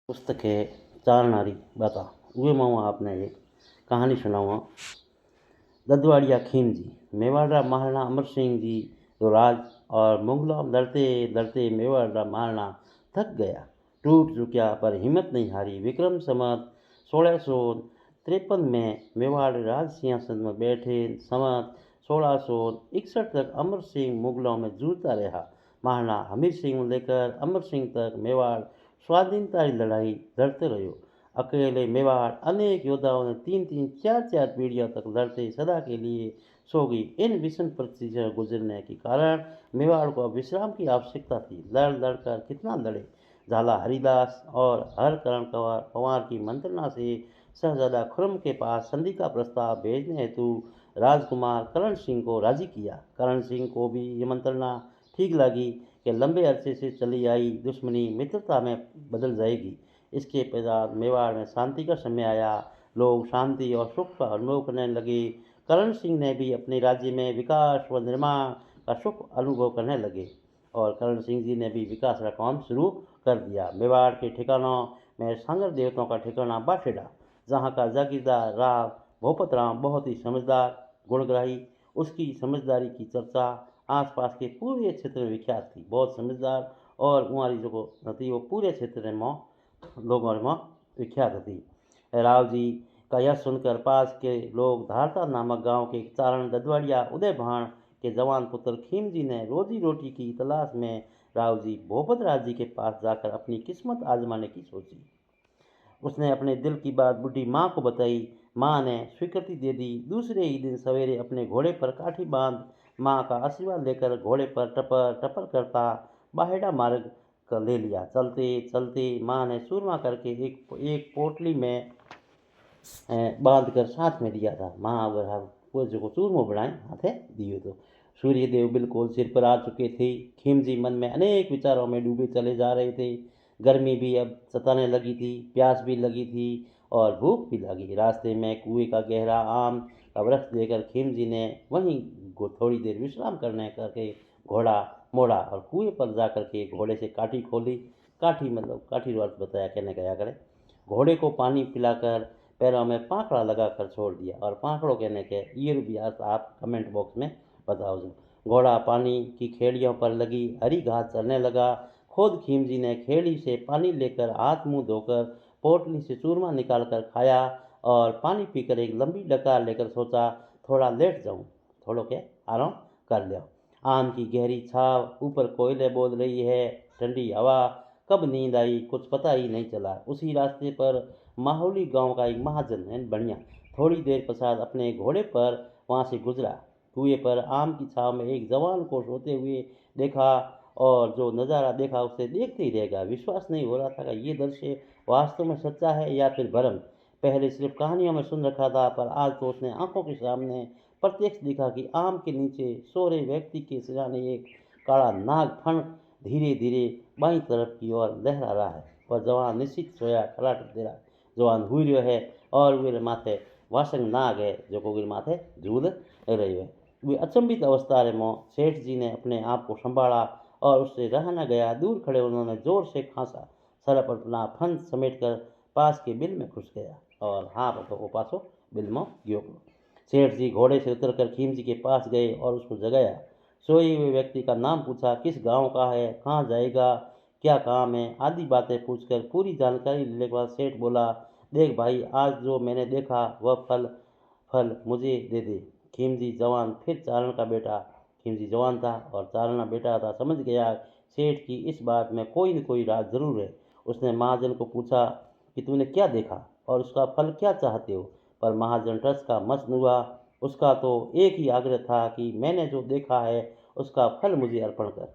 पुस्तक है चार नारी बाता। उहे मां आपने एक कहानी सुनाऊँ। ददवाड़िया खीमजी। मेवाड़ा महाराणा अमर सिंह जी जो राज और मुगलों में लड़ते लड़ते मेवाड़ा महाराणा थक गया, टूट चुका, पर हिम्मत नहीं हारी। विक्रम संवत 1653 में मेवाड़ राज सिंहासन में बैठे। संवत 1661 तक अमर सिंह मुगलों में जूझता रहा। महाराणा हमीर सिंह लेकर अमर सिंह तक मेवाड़ स्वाधीनता की लड़ाई लड़ते रहो। अकेले मेवाड़ अनेक योद्धाओं ने 3-3, 4-4 पीढ़ियों तक लड़ते सदा के लिए सो गई। इन विषम परिस्थितियों से गुजरने के कारण मेवाड़ को अब विश्राम की आवश्यकता थी। लड़ लड़कर कितना लड़े। झाला हरिदास और हरकरण पंवार की मंत्रणा से शहजादा खुर्रम के पास संधि का प्रस्ताव भेजने हेतु राजकुमार करण सिंह को राजी किया। करण सिंह को भी ये मंत्रणा ठीक लगी कि लंबे अरसे से चली आई दुश्मनी मित्रता में बदल जाएगी। इसके पश्चात मेवाड़ में शांति का समय आया। लोग शांति और सुख का अनुभव करने लगे। करण सिंह ने भी अपने राज्य में विकास व निर्माण का सुख अनुभव करने लगे और करण सिंह जी ने भी विकास का काम शुरू कर दिया। मेवाड़ के ठिकानों में सांगर देवताओं का ठिकाना बाठेड़ा, जहाँ का जागीरदार राव भूपत राम बहुत ही समझदार गुणग्राही। उसकी समझदारी की चर्चा आसपास के पूरे क्षेत्र में विख्यात थी। बहुत समझदार और उमारी जो थी वो पूरे क्षेत्र में लोगों में विख्यात थी। राव जी का यह सुनकर पास के लोग धारता नामक गांव के चारण ददवाड़िया उदय भाण के जवान पुत्र खीमजी ने रोजी रोटी की तलाश में राव जी भूपत राज जी के पास जाकर अपनी किस्मत आजमाने की सोची। उसने अपने दिल की बात बूढ़ी माँ को बताई। माँ ने स्वीकृति दे दी। दूसरे ही दिन सवेरे अपने घोड़े पर काठी बांध माँ का आशीर्वाद लेकर घोड़े पर टपर टपर करता बाहेड़ा मार्ग कर ले लिया। चलते चलते माँ ने सूरमा करके एक पोटली में बांध कर साथ में दिया था। माँ अगर वो जो चूरमो बनाए हाथे दियो तो सूर्यदेव बिल्कुल सिर पर आ चुके थे। खीमजी मन में अनेक विचारों में डूबे चले जा रहे थे। गर्मी भी अब सताने लगी थी, प्यास भी लगी थी और भूख भी लगी। रास्ते में कुएं का गहरा आम का वृक्ष देखकर खीमजी ने वहीं थोड़ी देर विश्राम करने करके घोड़ा मोड़ा और कुएं पर जाकर के घोड़े से काठी खोली। काठी मतलब काठी अर्थ बताया, कहने गया करे। घोड़े को पानी पिलाकर पैरों में पाखड़ा लगाकर छोड़ दिया। और पाखड़ों कहने के ये भी अर्थ आप कमेंट बॉक्स में बताओ। घोड़ा पानी की खेड़ियों पर लगी हरी घास चलने लगा। खुद खीमजी ने खेड़ी से पानी लेकर हाथ मुंह धोकर पोटली से चूरमा निकालकर खाया और पानी पीकर एक लंबी डकार लेकर सोचा थोड़ा लेट जाऊं, थोड़ा के आराम कर लिया। आम की गहरी छाव, ऊपर कोयले बोल रही है, ठंडी हवा, कब नींद आई कुछ पता ही नहीं चला। उसी रास्ते पर माहौली गांव का एक महाजन है बढ़िया थोड़ी देर पश्चात अपने घोड़े पर वहां से गुजरा। कुएं पर आम की छाव में एक जवान को सोते हुए देखा और जो नज़ारा देखा उसे देखते ही रहेगा। विश्वास नहीं हो रहा था कि ये दृश्य वास्तव में सच्चा है या फिर भ्रम। पहले सिर्फ कहानियों में सुन रखा था, पर आज तो उसने आंखों के सामने प्रत्यक्ष देखा कि आम के नीचे सो रहे व्यक्ति के सिराने एक काला नाग फण धीरे धीरे बाईं तरफ की ओर लहरा रहा है। वह जवान निश्चित सोया खड़ा दे रहा जवान हुई रहो है और वे माथे वासंग नाग है जो कोगिर माथे झूल रही है। वे अचंभित अवस्था में सेठ जी ने अपने आप को संभाला और उससे रहा न गया। दूर खड़े उन्होंने जोर से खांसा। सरप अपना फन समेट कर पास के बिल में घुस गया और हाँ तो वो पासो बिल में गयो। सेठ जी घोड़े से उतरकर खीमजी के पास गए और उसको जगाया। सोए हुए व्यक्ति का नाम पूछा, किस गांव का है, कहाँ जाएगा, क्या काम है आदि बातें पूछकर पूरी जानकारी लेने के बाद सेठ बोला, देख भाई, आज जो मैंने देखा वह फल फल मुझे दे दे। खीमजी जवान फिर चारण का बेटा खीमजी जवान था और चारण बेटा था, समझ गया सेठ की इस बात में कोई न कोई राज जरूर है। उसने महाजन को पूछा कि तूने क्या देखा और उसका फल क्या चाहते हो। पर महाजन टस का मस्त हुआ। उसका तो एक ही आग्रह था कि मैंने जो देखा है उसका फल मुझे अर्पण कर।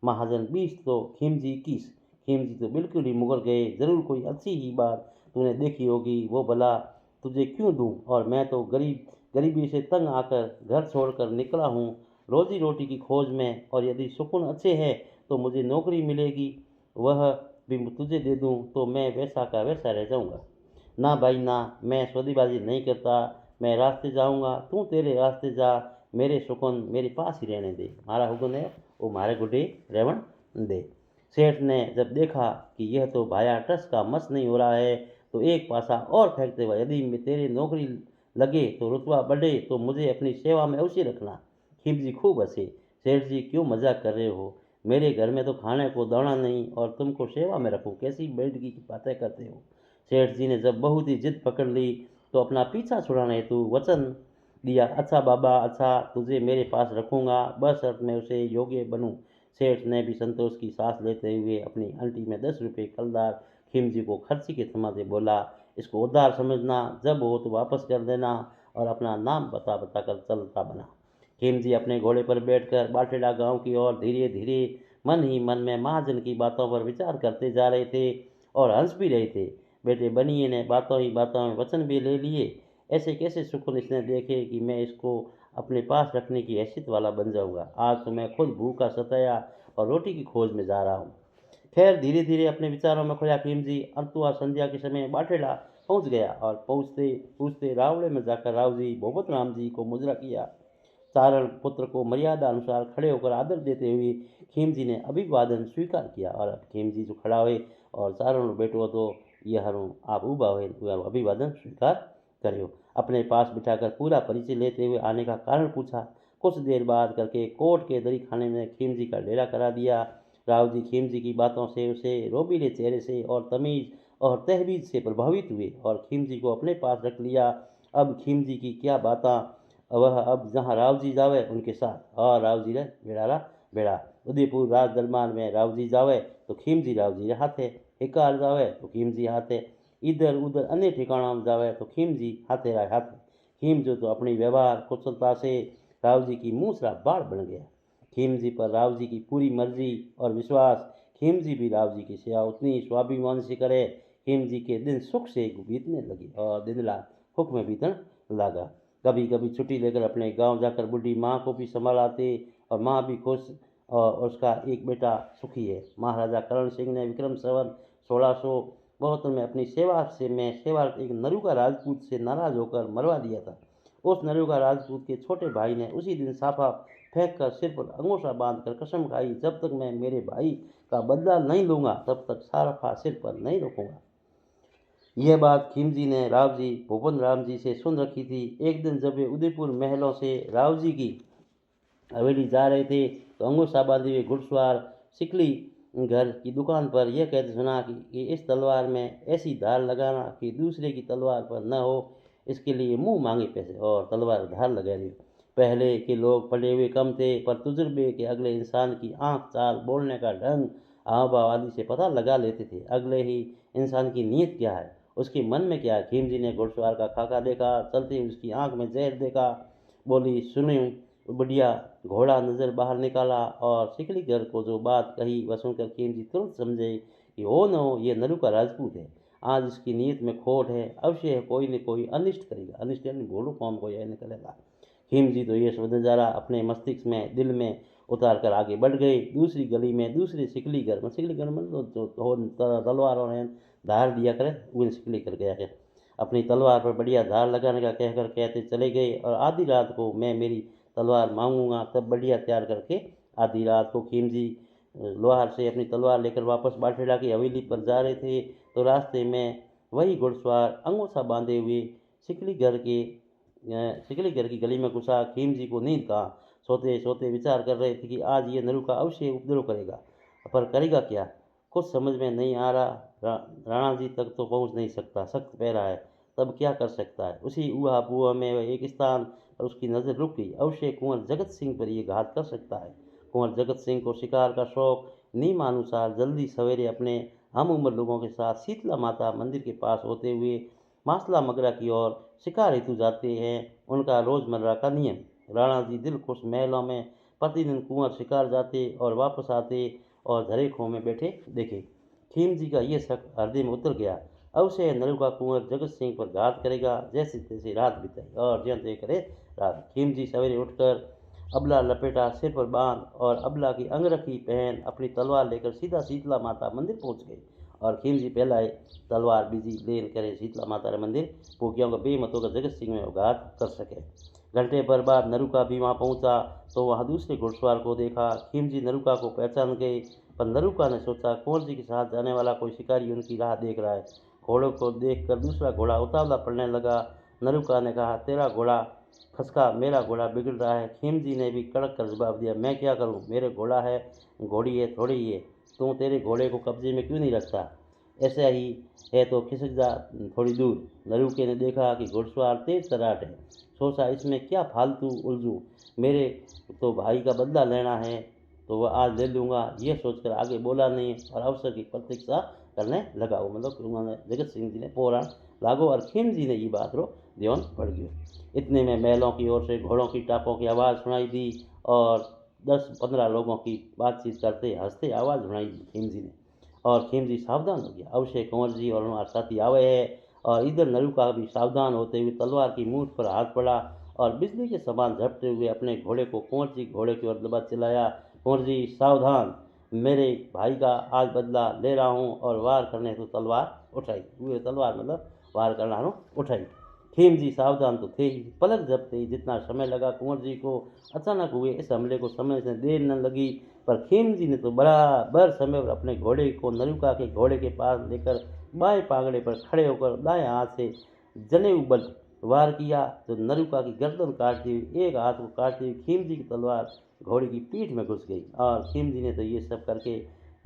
महाजन 20 तो खीमजी 21। खीमजी तो बिल्कुल ही मुकर गए। जरूर कोई अच्छी ही बात तूने देखी होगी, वो भला तुझे क्यों दूं, और मैं तो गरीबी से तंग आकर घर छोड़कर निकला हूँ रोजी रोटी की खोज में, और यदि सुकून अच्छे हैं तो मुझे नौकरी मिलेगी, वह भी तुझे दे दूं तो मैं वैसा का वैसा रह जाऊंगा। ना भाई ना, मैं सौदेबाजी नहीं करता, मैं रास्ते जाऊंगा, तू तेरे रास्ते जा, मेरे सुकून मेरे पास ही रहने दे। मारा हुकुन है वो मारे गुड्डे रेवण दे। सेठ ने जब देखा कि यह तो भाया ट्रस्ट का मस नहीं हो रहा है, तो एक पासा और फेंकते हुए, यदि मैं तेरी नौकरी लगे तो रुतबा बढ़े तो मुझे अपनी सेवा में अवश्य रखना। खिमजी खूब हंसे। सेठ जी, क्यों मजाक कर रहे हो? मेरे घर में तो खाने को दाना नहीं और तुमको सेवा में रखूं, कैसी बेइज्जती की बातें करते हो? सेठ जी ने जब बहुत ही जिद पकड़ ली तो अपना पीछा छुड़ाने हेतु वचन दिया, अच्छा बाबा, अच्छा, तुझे मेरे पास रखूंगा, बशर्ते मैं उसे योग्य बनूं। सेठ ने भी संतोष की सांस लेते हुए अपनी अंटी में 10 रुपये खलदार खिमजी को खर्ची के थमाते बोला, इसको उधार समझना, जब हो तो वापस कर देना, और अपना नाम बता बताकर चलता बना। खिमजी अपने घोड़े पर बैठकर बाटेड़ा गांव की ओर धीरे धीरे मन ही मन में महाजन की बातों पर विचार करते जा रहे थे और हंस भी रहे थे। बेटे बनिए ने बातों ही बातों में वचन भी ले लिए। ऐसे कैसे सुकून इसने देखे कि मैं इसको अपने पास रखने की हैसियत वाला बन जाऊंगा। आज तो मैं खुद भूखा सताया और रोटी की खोज में जा रहा हूँ। खैर, धीरे धीरे अपने विचारों में खोया खिमजी अंतुआ संध्या के समय बाटेड़ा पहुंच गया और पहुंचते पूछते रावड़े में जाकर रावजी भूपत राम जी को मुजरा किया। चारण पुत्र को मर्यादा अनुसार खड़े होकर आदर देते हुए खिमजी ने अभिवादन स्वीकार किया। और अब खिमजी जो खड़ा हुए और चारण बैठो तो यह हरू आप उबा हुए अभिवादन स्वीकार करियो। अपने पास बिठाकर पूरा परिचय लेते हुए आने का कारण पूछा। कुछ देर बाद करके कोट के दरी खाने में खिमजी का डेरा करा दिया। राव जी खिमजी की बातों से, उसे रोबीले चेहरे से और तमीज और तहबीज से प्रभावित हुए और खिमजी को अपने पास रख लिया। अब खिमजी की क्या बातें, वह अब जहाँ रावजी जावे उनके साथ, और रावजी रे बेड़ारा बेड़ा। उदयपुर राज दरबार में रावजी जावे तो खिमजी रावजी रे हाथे, हिकार जावे तो खिमजी हाथे, इधर उधर अन्य ठिकाणों में जावे तो खिमजी हाथे राय हाथे। खिमजी तो अपनी व्यवहार कुशलता से रावजी की मूसरा बाढ़ बन गया। खिमजी पर रावजी की पूरी मर्जी और विश्वास। खिमजी भी रावजी की सेवा उतनी स्वाभिमान से करे। खिमजी के दिन सुख से बीतने लगे और दिन रात सुख में बीतने लगा। कभी कभी छुट्टी लेकर अपने गांव जाकर बूढ़ी माँ को भी संभालाते और माँ भी खुश, और उसका एक बेटा सुखी है। महाराजा करण सिंह ने विक्रम संवत 1672 में अपनी सेवा एक नरुका राजपूत से नाराज होकर मरवा दिया था। उस नरुका राजपूत के छोटे भाई ने उसी दिन साफा फेंक कर सिर पर अंगोछा बांधकर कसम खाई, जब तक मैं मेरे भाई का बदला नहीं लूंगा तब तक साफा सिर पर नहीं रखूंगा। यह बात खिमजी ने रावजी भूपन राम जी से सुन रखी थी। एक दिन जब वे उदयपुर महलों से रावजी की हवेली जा रहे थे तो अंगूठा बांधे हुए घुड़सवार सिकली घर की दुकान पर यह कहते सुना कि इस तलवार में ऐसी धार लगाना कि दूसरे की तलवार पर न हो, इसके लिए मुंह मांगे पैसे और तलवार धार लगा दी। पहले के लोग पढ़े हुए कम थे, पर तजुर्बे के अगले इंसान की आंख, चाल, बोलने का ढंग, हाव भाव आदि से पता लगा लेते थे अगले ही इंसान की नीयत क्या है, उसके मन में क्या है। खिमजी ने घुड़सवार का खाका देखा, चलते हुए उसकी आंख में जहर देखा। बोली, सुनी बढ़िया घोड़ा नजर बाहर निकाला और सिकलीगर को जो बात कही वह सुनकर खिमजी तुरंत समझे कि हो न हो ये नरु का राजपूत है। आज इसकी नीयत में खोट है, अवश्य कोई न कोई अनिष्ट करेगा। अनिष्ट यानी भोलू कौन को यह निकलेगा। खिमजी तो ये सोच नजारा अपने मस्तिष्क में दिल में उतार कर आगे बढ़ गए। दूसरी गली में दूसरे सिकलीगर में जो तलवारों ने धार दिया करे उन सिकलीगर गया है। अपनी तलवार पर बढ़िया धार लगाने का कहकर कहते चले गए और आधी रात को मैं मेरी तलवार मांगूंगा तब बढ़िया तैयार करके। आधी रात को खिमजी लोहार से अपनी तलवार लेकर वापस बाटेड़ा की हवेली पर जा रहे थे तो रास्ते में वही घुड़सवार अंगूठा बांधे हुए सिकली घर की गली में घुसा। खिमजी को नींद कहा। सोते सोते विचार कर रहे थे कि आज ये नरुका अवश्य उपद्रव करेगा, पर करेगा क्या, कुछ समझ में नहीं आ रहा। राणा जी तक तो पहुंच नहीं सकता, सख्त पहरा है, तब क्या कर सकता है। उसी ऊहा पुआ में एक स्थान पर उसकी नज़र रुक गई। अवश्य कुंवर जगत सिंह पर यह घात कर सकता है। कुंवर जगत सिंह को शिकार का शौक। नियमानुसार जल्दी सवेरे अपने हम उम्र लोगों के साथ शीतला माता मंदिर के पास होते हुए मासला मगरा की ओर शिकार हेतु जाते हैं, उनका रोजमर्रा का नियम। राणा जी दिल खुश महलों में प्रतिदिन कुंवर शिकार जाते और वापस आते और झरे खो में बैठे देखे। खिमजी का यह शक हृदय में उतर गया। अवश्य नरुका कुंवर जगत सिंह पर घात करेगा। जैसे तैसे रात बिताई और ज्यों त्यों करे रात। खिमजी सवेरे उठकर अबला लपेटा, सिर पर बांध और अबला की अंगरखी पहन अपनी तलवार लेकर सीधा शीतला माता मंदिर पहुंच गए। और खिमजी पहला तलवार बिजी लेन करे शीतला माता मंदिर पोकियों का बेमत होकर जगत सिंह में घात कर सके। घंटे भर बाद नरुका भी वहां पहुंचा तो वहां दूसरे घुड़सवार को देखा। खिमजी नरुका को पहचान गए। पर नरुका ने सोचा कुंवर जी के साथ जाने वाला कोई शिकारी उनकी राह देख रहा है। घोड़ों को देखकर दूसरा घोड़ा उतावला पड़ने लगा। नरुका ने कहा, तेरा घोड़ा खसका, मेरा घोड़ा बिगड़ रहा है। खीमजी ने भी कड़क कर जवाब दिया, मैं क्या करूं, मेरे घोड़ा है, घोड़ी है थोड़ी है, तू तेरे घोड़े को कब्जे में क्यों नहीं रखता? ऐसा ही है तो खिसक जा थोड़ी दूर। नरुके ने देखा कि घुड़सवार तेज तर्राट है। सोचा, इसमें क्या फालतू उलझूं, मेरे तो भाई का बदला लेना है तो वह आज ले लूँगा। ये सोचकर आगे बोला नहीं और अवसर की प्रतीक्षा करने लगा। वो मतलब उन्होंने जगत सिंह जी ने पुराण लागो और खीमजी ने ये बात रो ध्यान पड़ गयो। इतने में महलों की ओर से घोड़ों की टापों की आवाज़ सुनाई दी और 10-15 लोगों की बातचीत करते हंसते आवाज़ सुनाई दी खीमजी ने। और खीमजी सावधान हो गया। अवश्य कुंवर जी और हमारे साथी आवे है। और इधर नरुका भी सावधान होते हुए तलवार की मूठ पर हाथ पड़ा और बिजली के समान झपटे हुए अपने घोड़े को कुंवर जी घोड़े की ओर दबा चिल्लाया, कुंवर जी सावधान, मेरे भाई का आज बदला ले रहा हूँ। और वार करने तो तलवार उठाई। वो तलवार मतलब वार करना उठाई। खीमजी सावधान तो थे ही, पलक झपकते ही जितना समय लगा कुंवर जी को अचानक हुए इस हमले को समझने देर न लगी। पर खीमजी ने तो बराबर समय पर अपने घोड़े को नरुका के घोड़े के पास लेकर बाएं पांगड़े पर खड़े होकर दाएं हाथ से जनेऊ बल वार किया, तो नरुका की गर्दन काटती हुई एक हाथ को काटती हुई खीमजी की तलवार घोड़े की पीठ में घुस गई। और खीमजी ने तो ये सब करके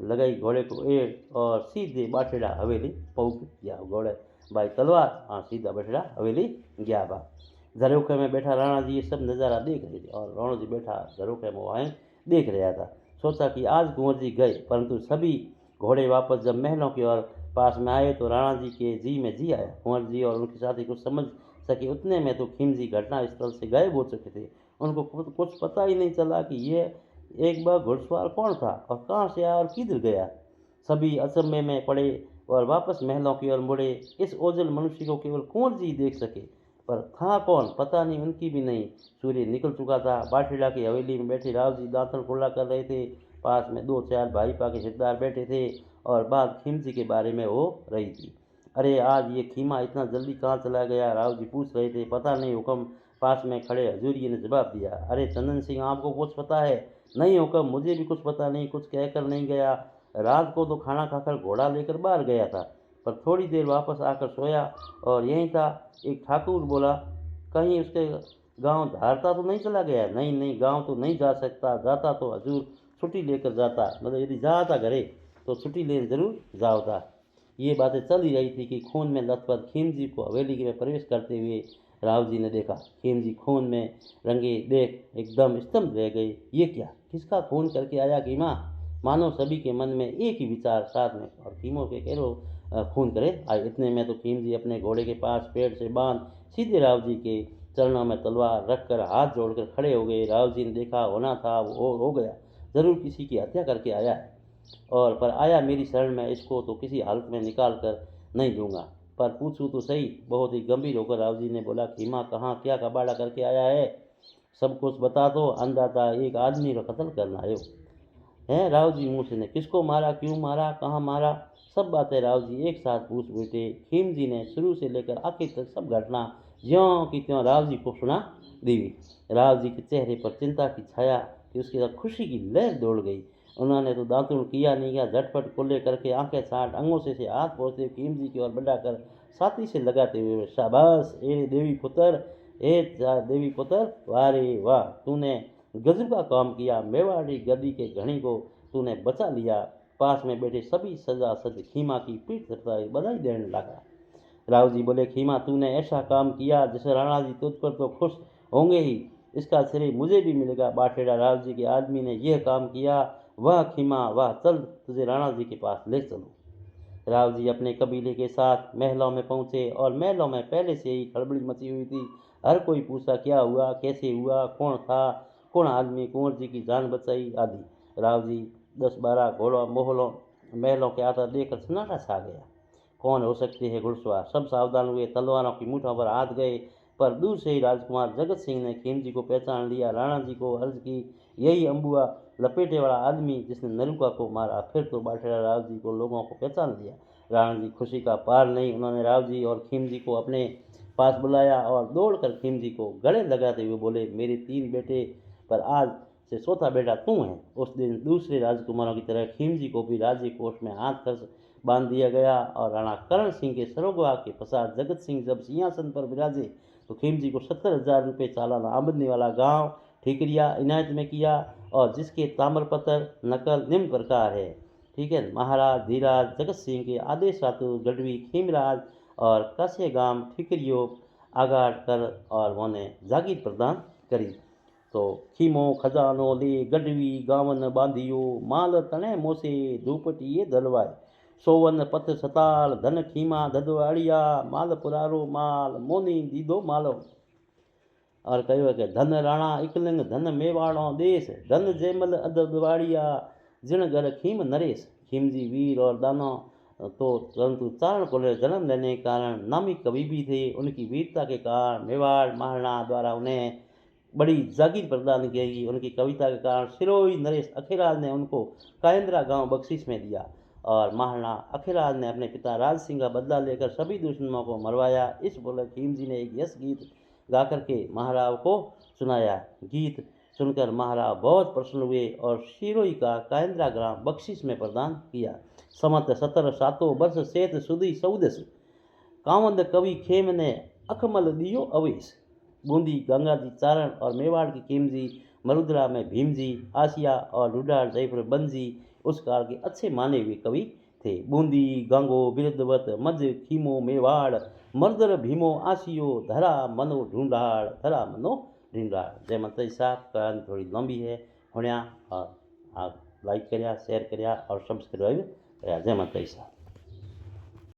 लगाई घोड़े को एड़ और सीधे बाठेड़ा हवेली पहुंच गया। घोड़े भाई तलवार हाँ सीधा बाठेड़ा हवेली गया बा। झरोखे में बैठा राणा जी ये सब नज़ारा देख रहे थे और राणा जी बैठा झरोखे में वहीं देख रहा था। सोचा कि आज कुंवर जी गए, परंतु सभी घोड़े वापस जब महलों की ओर पास में आए तो राणा जी के जी में जी आया। कुंवर जी और उनके साथी कुछ समझ सके उतने में तो खीमजी घटना स्थल से गायब हो चुके थे। उनको कुछ पता ही नहीं चला कि ये एक बार घुड़सवार कौन था और कहाँ से आया और किधर गया। सभी अचंभे में पड़े और वापस महलों की ओर मुड़े। इस ओझल मनुष्य को केवल कुंवर जी देख सके, पर था कौन पता नहीं, उनकी भी नहीं। सूर्य निकल चुका था। बाठीला की हवेली में बैठे राव जी दांतन खुला कर रहे थे। पास में 2-4 भाई पाके हिस्सेदार बैठे थे और बात खीमजी के बारे में हो रही थी। अरे आज ये खीमा इतना जल्दी कहाँ चला गया, राव जी पूछ रहे थे। पता नहीं हुक्म, पास में खड़े हजूरिये ने जवाब दिया। अरे चंदन सिंह, आपको कुछ पता है? नहीं हुक्म, मुझे भी कुछ पता नहीं, कुछ कहकर नहीं गया। रात को तो खाना खाकर घोड़ा लेकर बाहर गया था, पर थोड़ी देर वापस आकर सोया और यहीं था। एक ठाकुर बोला, कहीं उसके गांव धारता तो नहीं चला गया? नहीं नहीं, गांव तो नहीं जा सकता, जाता तो हजूर छुट्टी लेकर जाता, मतलब यदि जाता घरे तो छुट्टी लेने जरूर जाता। ये बातें चल ही रही थी कि खून में लथपथ खीमजी को हवेली में प्रवेश करते हुए राव जी ने देखा। खीमजी खून में रंगे देख एकदम स्तंभ रह गए। ये क्या, किसका खून करके आया खीमा? मानो सभी के मन में एक ही विचार साथ में, और खीमो के कहो खून करे आए। इतने में तो खीमजी अपने घोड़े के पास पेड़ से बांध सीधे राव जी के चरणों में तलवार रखकर हाथ जोड़कर खड़े हो गए। राव जी ने देखा होना था वो हो गया, जरूर किसी की हत्या करके आया है। और पर आया मेरी शरण में, इसको तो किसी हालत में निकाल कर नहीं दूंगा। पर पूछूं तो सही, बहुत ही गंभीर होकर राव जी ने बोला, खीमा कहाँ क्या कबाड़ा करके आया है? सब कुछ बता दो, अंदाता एक आदमी का कत्ल करना आयो है। राव जी मुँह से ने किसको मारा, क्यों मारा, कहाँ मारा, सब बातें राव जी एक साथ पूछ बैठे। खीम जी ने शुरू से लेकर आखिर तक सब घटना ज्यों की त्यों राव जी को सुना दी। राव जी के चेहरे पर चिंता की छाया कि उसके साथ खुशी की लहर दौड़ गई। उन्होंने तो दांतुन किया नहीं किया, झटपट कुल्ले करके आंखें छाट अंगों से हाथ पहुँचते खीम जी की ओर बढ़ाकर छाती से लगाते हुए, शाबाश ए देवी पुत्र, ए देवी पुत्र, वाह रे वाह, तूने गजब का काम किया। मेवाड़ी गद्दी के घड़ी को तूने बचा लिया। पास में बैठे सभी सजा सज खीमा की पीठ थपथपा बधाई देने लगा। राव जी बोले, खीमा तूने ऐसा काम किया जिसे राणा जी तुझ पर तो खुश होंगे ही, इसका श्रेय मुझे भी मिलेगा। बाठेड़ा राव जी के आदमी ने यह काम किया, वाह खीमा वाह, चल तुझे राणा जी के पास ले चलो। राव जी अपने कबीले के साथ महलों में पहुंचे और महलों में पहले से ही खड़बड़ी मची हुई थी। हर कोई पूछा क्या हुआ, कैसे हुआ, कौन था, कौन आदमी कुंवर जी की जान बचाई आदि। राव जी 10-12 घोड़ों मोहलों महलों के आता देखकर सन्नाटा छा गया। कौन हो सकते हैं घुड़सवार? सब सावधान हुए, तलवारों की मुठों पर हाथ गए। पर दूर से ही राजकुमार जगत सिंह ने खीमजी को पहचान लिया। राणा जी को अर्ज की, यही अम्बुआ लपेटे वाला आदमी जिसने नरुका को मारा। फिर तो बाठेड़ा राव जी को लोगों को पहचान लिया। राणा जी खुशी का पार नहीं। उन्होंने राव जी और खीमजी को अपने पास बुलाया और दौड़कर खीमजी को गले लगाते हुए बोले, मेरे 3 बेटे, पर आज से चौथा बेटा तू है। उस दिन दूसरे राजकुमारों की तरह खीमजी को भी राज्य कोष में हाथ खर्च बांध दिया गया और राणा करण सिंह के सरोगवा के पश्चात जगत सिंह जब सिंहासन पर विराजे तो खीमजी को 70,000 रुपये सालाना आमदनी वाला गांव ठीकरिया इनायत में किया और जिसके ताम्रपत्र नकल निम्न प्रकार है। ठीक है, महाराज धीराज जगत सिंह के आदेश रातु गढ़वी खीमराज और कासेगाम ठीकरियो आगाड़ कर और उन्हें जागीर प्रदान करी। तो खीमो खजानो ले गढ़वी गावन बांधियो माल तने मोसे धूपटिए दलवाए सोवन पथ सताल धन खीमा धदवाड़िया माल पुरारो माल मोनी दीदो मालो। और कहो कि धन राणा इकलिंग धन मेवाड़ो देश धन जयमल अदवाड़िया जिण घर खीम नरेश। खीमजी वीर और दानो तो परंतु चारण को जन्म लेने के कारण नामी कवि भी थे। उनकी वीरता के कारण मेवाड़ महाराणा द्वारा उन्हें बड़ी जागीर प्रदान की गई। उनकी कविता के कारण सिरोही नरेश अखीराज ने उनको कायंद्रा गांव बख्शिश में दिया और महाराणा अखीराज ने अपने पिता राज सिंह का बदला लेकर सभी दुश्मनों को मरवाया। इस बोले खीमजी ने एक यश गीत गा करके महाराव को सुनाया। गीत सुनकर महाराव बहुत प्रसन्न हुए और सिरोही का कायंद्रा ग्राम बख्शिश में प्रदान किया। समत 17 सातों वर्ष सेत सुधी सौदस कावंद कवि खेम ने अखमल दियो अवेश। बूंदी गंगा जी चारण और मेवाड़ की खीमजी मरुद्रा में भीमजी आसिया और रुडार जयपुर बंजी उस काल के अच्छे माने हुए कवि थे। बूंदी गंगो बिरदवत मज खीमो मेवाड़ मर्दर भीमो आसियो धरा मनो ढूंढाड़ धरा मनो ढूंढाड़। जय माता दी साहब। कहानी थोड़ी लंबी है होण्या और आप लाइक करिया शेयर करिया और सब्सक्राइब करिया। जय माता दी साहब।